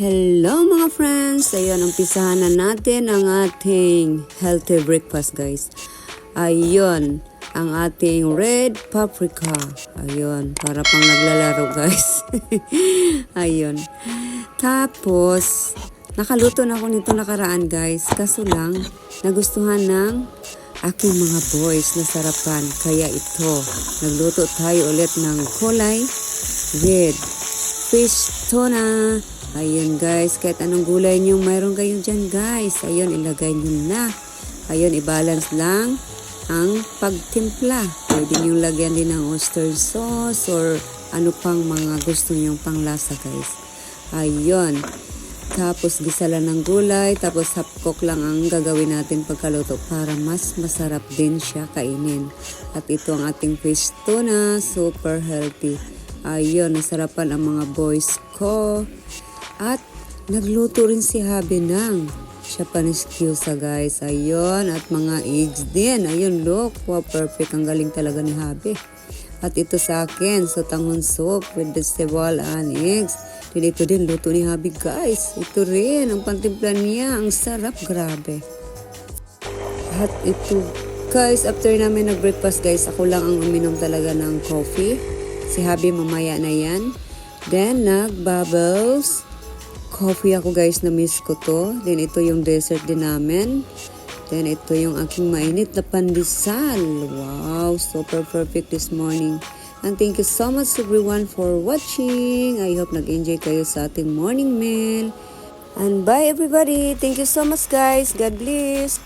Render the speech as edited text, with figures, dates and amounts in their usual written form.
Hello mga friends! Ayun, umpisahan na natin ang ating healthy breakfast guys. Ayun, ang ating red paprika. Ayun, para pang naglalaro guys. Ayun. Tapos, nakaluto na ako nito nakaraan guys. Kaso lang, nagustuhan ng aking mga boys na sarapan. Kaya ito, nagluto tayo ulit ng kulay red fish tuna. Ayun guys, kahit anong gulay nyo mayroon kayo dyan guys. Ayun, ilagay nyo na. Ayun, i-balance lang ang pagtimpla. Pwede nyo lagyan din ng oyster sauce or ano pang mga gusto nyo panglasa guys. Ayun. Tapos gisa lang ng gulay. Tapos half cook lang ang gagawin natin pagkaluto para mas masarap din siya kainin. At ito ang ating fish tuna. Super healthy. Ayun, nasarapan ang mga boys ko. At nagluto rin si Habi ng Japanese kyusa guys. Ayun, at mga eggs din. Ayun, look. Wow, perfect. Ang galing talaga ni Habi. At ito sa akin, sotanghon soup with vegetable and eggs. Then ito din, luto ni Habi guys. Ito rin, ang pantimpla niya. Ang sarap, grabe. At ito guys, after namin nag-breakfast guys, ako lang ang uminom talaga ng coffee. Si Habi mamaya na yan. Then, nag-bubbles coffee ako guys, na miss ko to. Then ito yung dessert din namin. Then ito yung aking mainit na pandesal. Wow, super perfect this morning. And thank you so much everyone for watching. I hope nag-enjoy kayo sa ating morning meal. And bye everybody. Thank you so much guys. God bless.